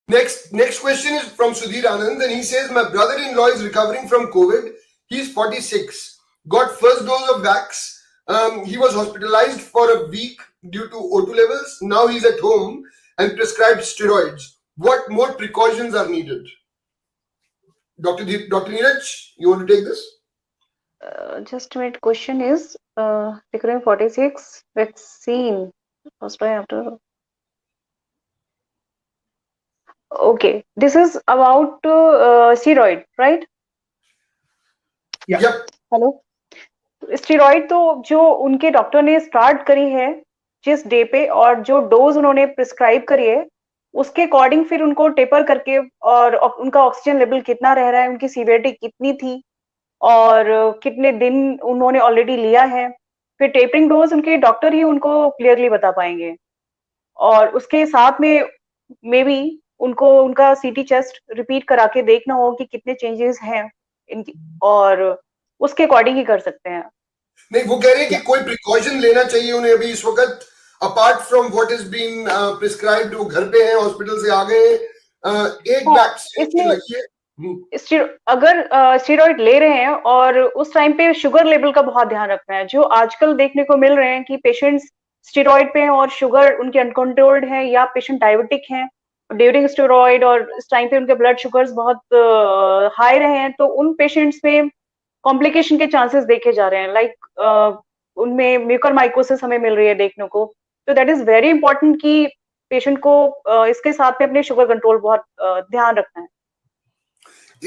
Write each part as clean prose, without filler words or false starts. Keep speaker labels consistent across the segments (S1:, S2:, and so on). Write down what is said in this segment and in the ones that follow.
S1: Next question is from Sudhir Anand, and he says, my brother-in-law is recovering from COVID. He's 46. Got first dose of vax. He was hospitalized for a week due to O2 levels. Now he's at home and prescribed steroids. What more precautions are needed? Dr. Neeraj, you want to take this?
S2: Just a minute. Question is, recurring 46 vaccine. First try after. Okay, this is about steroid, right?
S1: Yep.
S2: Hello, steroid तो जो उनके doctor ने start करी है जिस day पे और जो डोज उन्होंने प्रिस्क्राइब करी है उसके अकॉर्डिंग फिर उनको टेपर करके और उनका ऑक्सीजन लेवल कितना रह रहा है, उनकी सीवियरिटी कितनी थी और कितने दिन उन्होंने ऑलरेडी लिया है, फिर टेपरिंग डोज उनके डॉक्टर ही उनको क्लियरली बता पाएंगे। और उसके साथ में मे बी उनको उनका सीटी चेस्ट रिपीट करा के देखना हो कि कितने चेंजेस हैं इनकी, और उसके अकॉर्डिंग ही कर सकते हैं।
S1: नहीं, वो कह रहे हैं कि कोई प्रिकॉशन लेना चाहिए उन्हें अभी इस वक्त, apart from what is been prescribed. वो घर पे हैं, हॉस्पिटल से आ गए, एक वैक्सीन लगी है।
S2: अगर स्टेरॉइड ले रहे हैं और उस टाइम पे शुगर लेवल का बहुत ध्यान रखना है। जो आजकल देखने को मिल रहे हैं कि पेशेंट्स स्टेरॉइड पे हैं और शुगर उनके अनकंट्रोल्ड है या पेशेंट डायबिटिक हैं ड्यूरिंग स्टेरॉइड और इस टाइम पे उनके ब्लड शुगर्स बहुत हाई रहे हैं, तो उन पेशेंट्स में कॉम्प्लिकेशन के चांसेस देखे जा रहे हैं। लाइक उनमें म्यूकरमाइकोसिस हमें मिल रही है देखने को। तो दैट इज वेरी इंपॉर्टेंट कि पेशेंट को इसके साथ में अपने शुगर कंट्रोल बहुत ध्यान रखना है।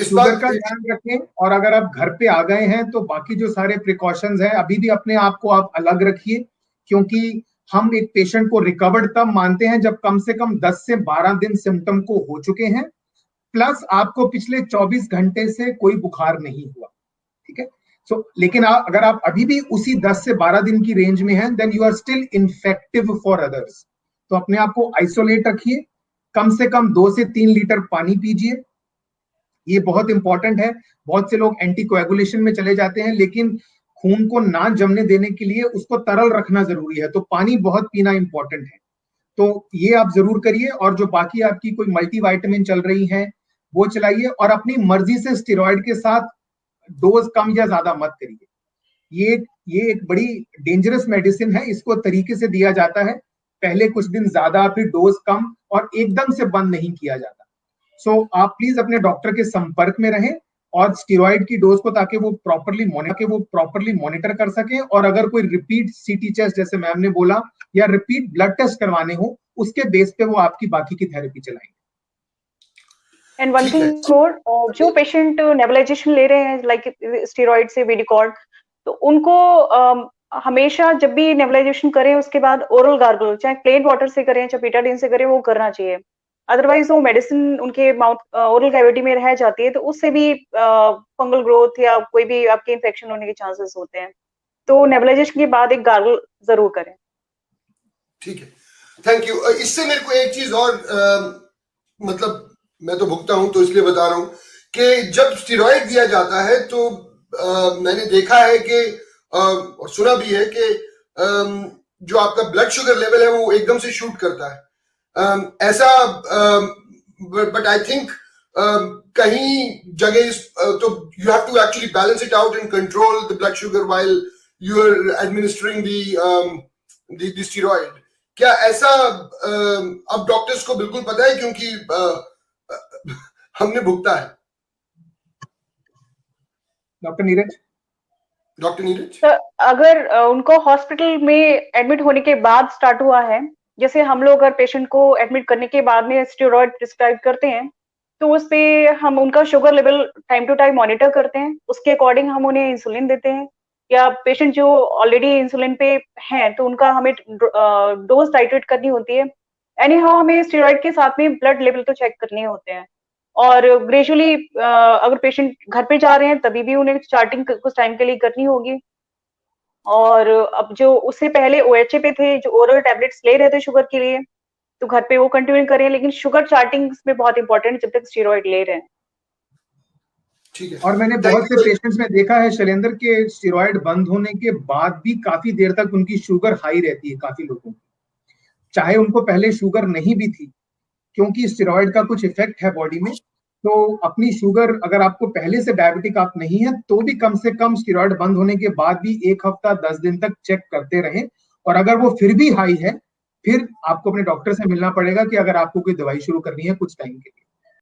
S3: शुगर का ध्यान रखें, और अगर आप घर पे आ गए हैं तो बाकी जो सारे प्रिकॉशंस हैं अभी भी अपने आप को आप अलग रखिए, क्योंकि हम एक पेशेंट को रिकवर्ड तब मानते हैं जब कम से कम 10 से 12 दिन सिम्टम को हो चुके हैं, प्लस आपको पिछले 24 घंटे से कोई बुखार नहीं हुआ, ठीक है। सो लेकिन अगर आप अभी भी उसी 10 से 12 दिन की रेंज में हैं, then you are still infective for others. तो अपने आप को आइसोलेट रखिए, कम से कम 2 से 3 लीटर पानी पीजिए, ये बहुत इंपॉर्टेंट है। बहुत से लोग एंटीकोएगुलेशन में चले जाते हैं, लेकिन खून को ना जमने देने के लिए उसको तरल रखना जरूरी है, तो पानी बहुत पीना इंपॉर्टेंट है। तो ये आप जरूर करिए, और जो बाकी आपकी कोई मल्टीविटामिन चल रही है वो चलाइए, और अपनी मर्जी से स्टेरॉइड के साथ डोज कम या ज्यादा मत करिए। ये एक बड़ी डेंजरस मेडिसिन है, इसको तरीके से दिया जाता है, पहले कुछ दिन ज्यादा फिर डोज कम, और एकदम से बंद नहीं किया जाता। सो आप प्लीज अपने डॉक्टर के संपर्क में रहें और स्टेरॉइड की डोज को ताकि वो प्रॉपर्ली मॉनिटर कर सकें, और अगर कोई रिपीट सीटी चेस्ट जैसे मैम ने बोला या रिपीट ब्लड टेस्ट करवाने हो, उसके बेस पे वो आपकी बाकी की थेरेपी चलाएंगे।
S2: एंड वन थिंग मोर, जो पेशेंट नेबुलाइजेशन ले रहे हैं लाइक स्टेरॉइड से विडिकॉर्ड, तो उनको हमेशा जब भी नेबुलाइजेशन करें उसके बाद ओरल गार्गल, चाहे प्लेन वाटर से करें चाहे बीटाडीन से करें, वो करना चाहिए। अदरवाइज वो मेडिसिन उनके माउथ ओरल कैविटी में रह जाती है, तो उससे भी फंगल ग्रोथ या कोई भी आपके इन्फेक्शन होने के चांसेस होते हैं। तो नेबुलाइजेशन के बाद एक गार्गल जरूर करें।
S1: ठीक है, थैंक यू। इससे मेरे को एक चीज और मतलब मैं तो भुगता हूं तो इसलिए बता रहा हूं कि जब स्टेरॉइड दिया जाता है तो मैंने देखा है कि और सुना भी है कि जो आपका ब्लड शुगर लेवल है वो एकदम से शूट करता है। ऐसा बट आई थिंक कहीं जगह तो you have to actually balance it out and control the blood sugar while you are administering the steroid. क्या ऐसा अब डॉक्टर्स को बिल्कुल पता है, क्योंकि हमने भुगता है।
S3: डॉक्टर नीरज
S2: सर, अगर उनको हॉस्पिटल में एडमिट होने के बाद स्टार्ट हुआ है, जैसे हम लोग अगर पेशेंट को एडमिट करने के बाद में स्टेरॉइड प्रिस्क्राइब करते हैं तो उस पे हम उनका sugar level time to time monitor करते हैं, उसके अकॉर्डिंग हम उन्हें इंसुलिन देते हैं, या पेशेंट जो ऑलरेडी इंसुलिन पे हैं तो उनका हमें डोज टाइट्रेट करनी होती है। एनी हाउ हमें स्टेरॉइड के साथ में ब्लड लेवल तो चेक करने होते हैं, और ग्रेजुअली अगर पेशेंट घर पे जा रहे हैं तभी भी उन्हें चार्टिंग कुछ टाइम के लिए करनी होगी। और अब जो उससे पहले ओएचए पे थे, जो ओरल टैबलेट्स ले रहे थे शुगर के लिए, तो घर पे वो कंटिन्यू करें, लेकिन शुगर चार्टिंग में बहुत इंपॉर्टेंट है जब तक स्टेरॉइड ले रहे हैं।
S1: ठीक है।
S3: और मैंने बहुत से पेशेंट्स में देखा है शैलेंद्र के स्टेरॉइड बंद होने के बाद भी काफी देर तक उनकी शुगर हाई रहती है, काफी लोगों की, चाहे उनको पहले शुगर नहीं भी थी। क्योंकि स्टेरॉइड का कुछ इफेक्ट है बॉडी में। तो अपनी शुगर, अगर आपको पहले से डायबिटिक आप नहीं है तो भी कम से कम स्टेरॉइड बंद होने के बाद भी 1 हफ्ता 10 दिन तक चेक करते रहें। और अगर वो फिर भी हाई है, फिर आपको अपने डॉक्टर से मिलना पड़ेगा कि अगर आपको कोई दवाई शुरू करनी है कुछ टाइम के लिए।